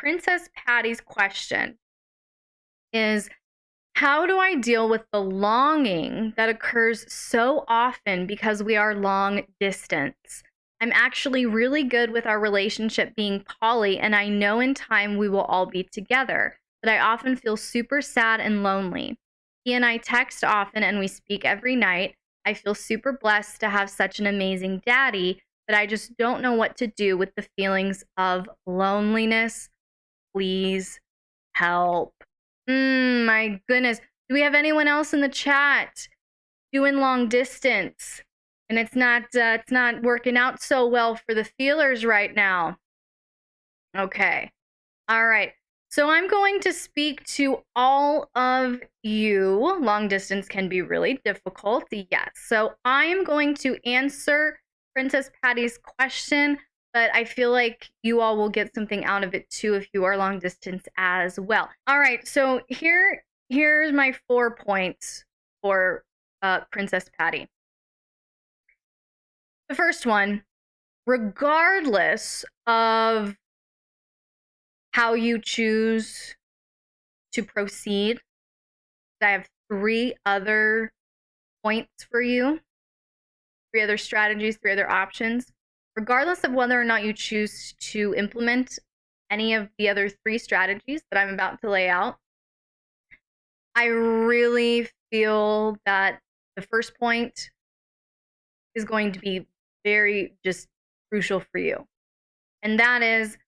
Princess Patty's question is, how do I deal with the longing that occurs so often because we are long distance? I'm actually really good with our relationship being poly, and I know in time we will all be together, but I often feel super sad and lonely. He and I text often and we speak every night. I feel super blessed to have such an amazing daddy, but I just don't know what to do with the feelings of loneliness. Please help. My goodness. Do we have anyone else in the chat doing long distance? And it's not working out so well for the feelers right now. Okay. All right. So I'm going to speak to all of you. Long distance can be really difficult. Yes. So I am going to answer Princess Patty's question, but I feel like you all will get something out of it too if you are long distance as well. All right. So here's my 4 points for Princess Patty. The first one, regardless of how you choose to proceed, I have 3 other points for you, 3 other strategies, 3 other options. Regardless of whether or not you choose to implement any of the other 3 strategies that I'm about to lay out, I really feel that the first point is going to be very just crucial for you. And that is,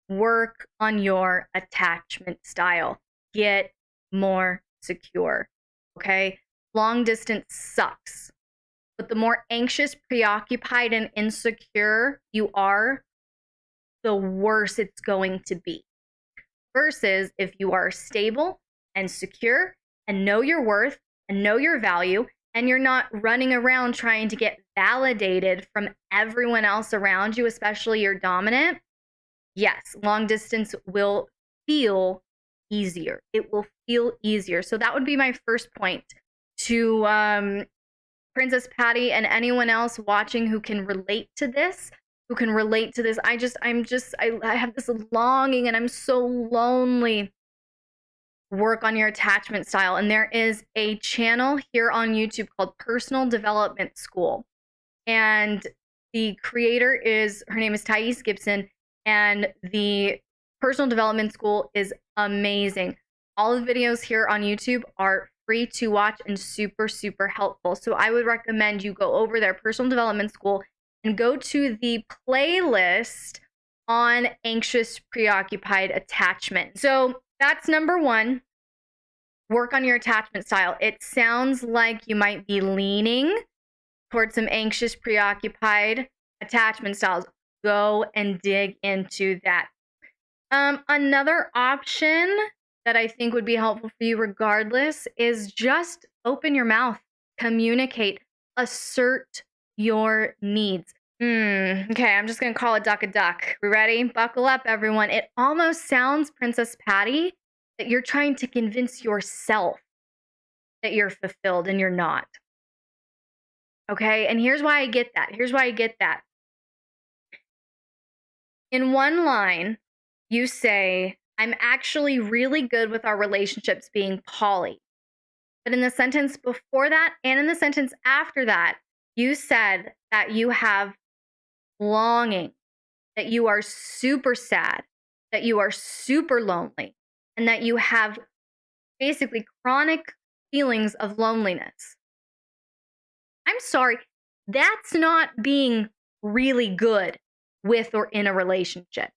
work on your attachment style. Get more secure. Okay? Long distance sucks. But the more anxious, preoccupied, and insecure you are, the worse it's going to be. Versus if you are stable and secure and know your worth and know your value, and you're not running around trying to get validated from everyone else around you, especially your dominant, yes, long distance will feel easier. It will feel easier. So that would be my first point to Princess Patty and anyone else watching who can relate to this, I have this longing and I'm so lonely. Work on your attachment style. And there is a channel here on YouTube called Personal Development School. And the creator her name is Thais Gibson, and the Personal Development School is amazing. All the videos here on YouTube are free to watch and super, super helpful. So I would recommend you go over there, Personal Development School, and go to the playlist on anxious, preoccupied attachment. So that's number 1. Work on your attachment style. It sounds like you might be leaning towards some anxious, preoccupied attachment styles. Go and dig into that. Another option that I think would be helpful for you regardless is just open your mouth, communicate, assert your needs. Okay, I'm just going to call a duck a duck. We ready? Buckle up, everyone. It almost sounds, Princess Patty, that you're trying to convince yourself that you're fulfilled and you're not. Okay, and here's why I get that. In one line, you say, I'm actually really good with our relationships being poly. But in the sentence before that and in the sentence after that, you said that you have longing, that you are super sad, that you are super lonely, and that you have basically chronic feelings of loneliness. I'm sorry, that's not being really good with or in a relationship.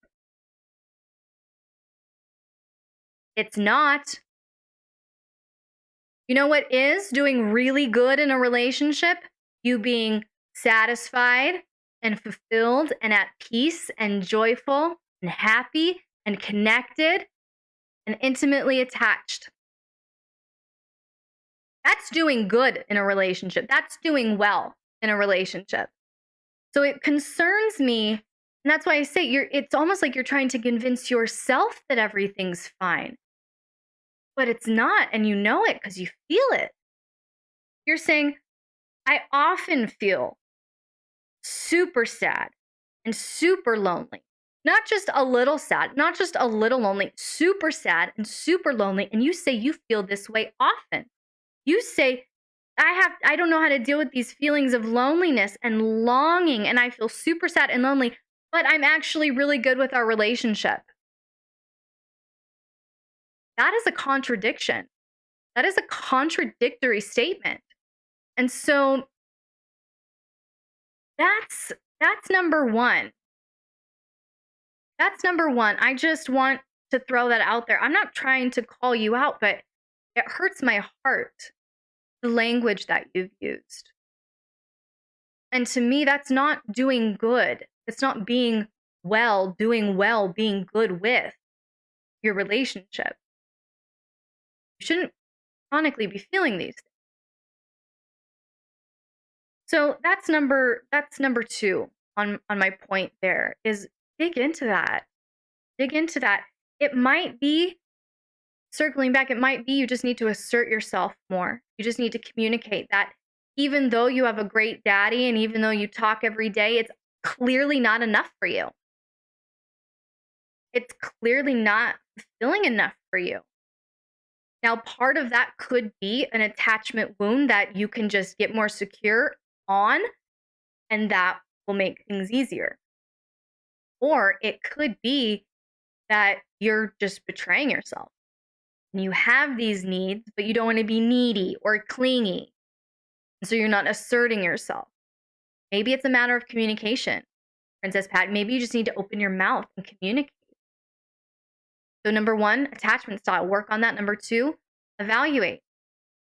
It's not. You know what is doing really good in a relationship? You being satisfied and fulfilled and at peace and joyful and happy and connected and intimately attached. That's doing good in a relationship. That's doing well in a relationship. So it concerns me, and that's why I say it's almost like you're trying to convince yourself that everything's fine. But it's not, and you know it because you feel it. You're saying, I often feel super sad and super lonely. Not just a little sad, not just a little lonely, super sad and super lonely. And you say you feel this way often. You say, I don't know how to deal with these feelings of loneliness and longing, and I feel super sad and lonely, but I'm actually really good with our relationship. That is a contradiction. That is a contradictory statement. And so that's number one. That's number one. I just want to throw that out there. I'm not trying to call you out, but it hurts my heart, the language that you've used. And to me, that's not doing good. It's not being well, doing well, being good with your relationship. You shouldn't chronically be feeling these things. So that's number two on my point there, is dig into that. Dig into that. It might be, circling back, it might be you just need to assert yourself more. You just need to communicate that even though you have a great daddy and even though you talk every day, it's clearly not enough for you. It's clearly not fulfilling enough for you. Now, part of that could be an attachment wound that you can just get more secure on, and that will make things easier. Or it could be that you're just betraying yourself. And you have these needs, but you don't want to be needy or clingy. So you're not asserting yourself. Maybe it's a matter of communication, Princess Pat. Maybe you just need to open your mouth and communicate. So number one, attachment style. Work on that. Number two, evaluate.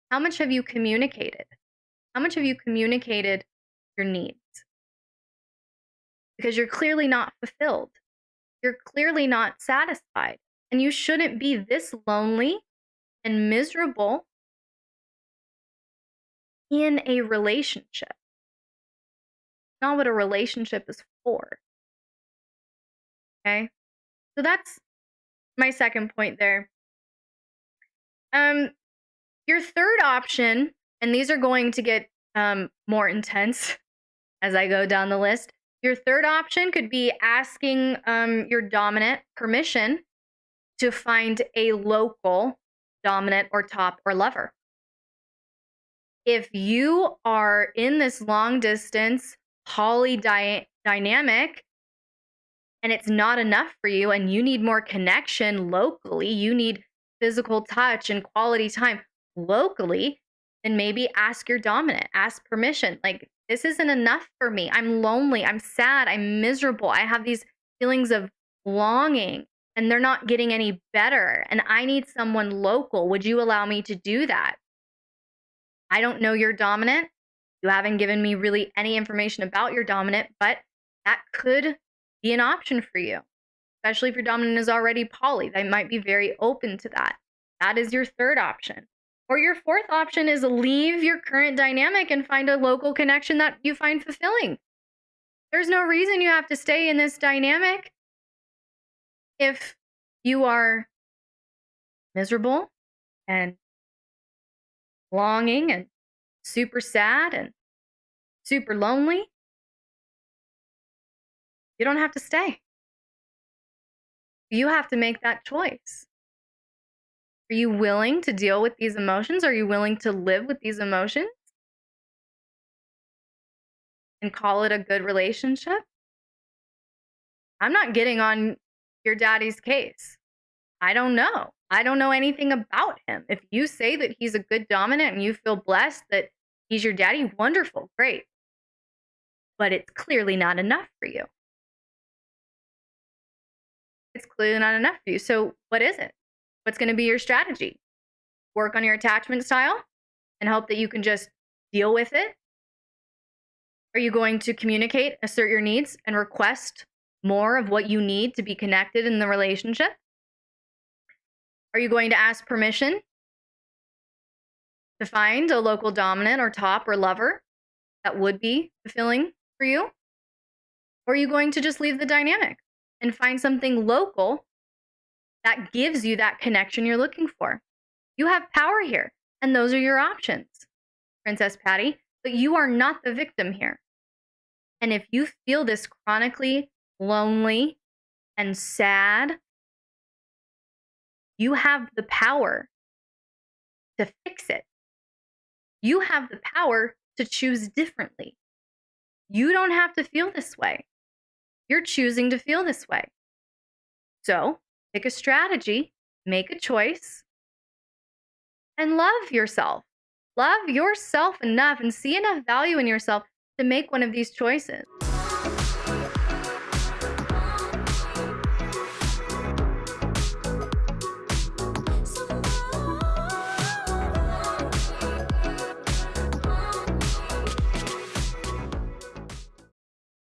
How much have you communicated? How much have you communicated your needs? Because you're clearly not fulfilled. You're clearly not satisfied. And you shouldn't be this lonely and miserable in a relationship. Not what a relationship is for. Okay? So that's my second point there. Your third option, and these are going to get more intense as I go down the list. Your third option could be asking your dominant permission to find a local dominant or top or lover. If you are in this long distance poly dynamic and it's not enough for you and you need more connection locally, you need physical touch and quality time locally, then maybe ask your dominant, ask permission. Like, this isn't enough for me. I'm lonely. I'm sad. I'm miserable. I have these feelings of longing and they're not getting any better. And I need someone local. Would you allow me to do that? I don't know your dominant. You haven't given me really any information about your dominant, but that could be an option for you, especially if your dominant is already poly. They might be very open to that. That is your third option. Or your fourth option is leave your current dynamic and find a local connection that you find fulfilling. There's no reason you have to stay in this dynamic if you are miserable and longing and super sad and super lonely. You don't have to stay. You have to make that choice. Are you willing to deal with these emotions? Are you willing to live with these emotions and call it a good relationship? I'm not getting on your daddy's case. I don't know. I don't know anything about him. If you say that he's a good dominant and you feel blessed that he's your daddy, wonderful, great. But it's clearly not enough for you. It's clearly not enough for you. So what is it? What's going to be your strategy? Work on your attachment style and hope that you can just deal with it? Are you going to communicate, assert your needs, and request more of what you need to be connected in the relationship? Are you going to ask permission to find a local dominant or top or lover that would be fulfilling for you? Or are you going to just leave the dynamic and find something local that gives you that connection you're looking for? You have power here, and those are your options, Princess Patty, but you are not the victim here. And if you feel this chronically lonely, and sad, you have the power to fix it. You have the power to choose differently. You don't have to feel this way. You're choosing to feel this way. So pick a strategy, make a choice, and love yourself. Love yourself enough and see enough value in yourself to make one of these choices.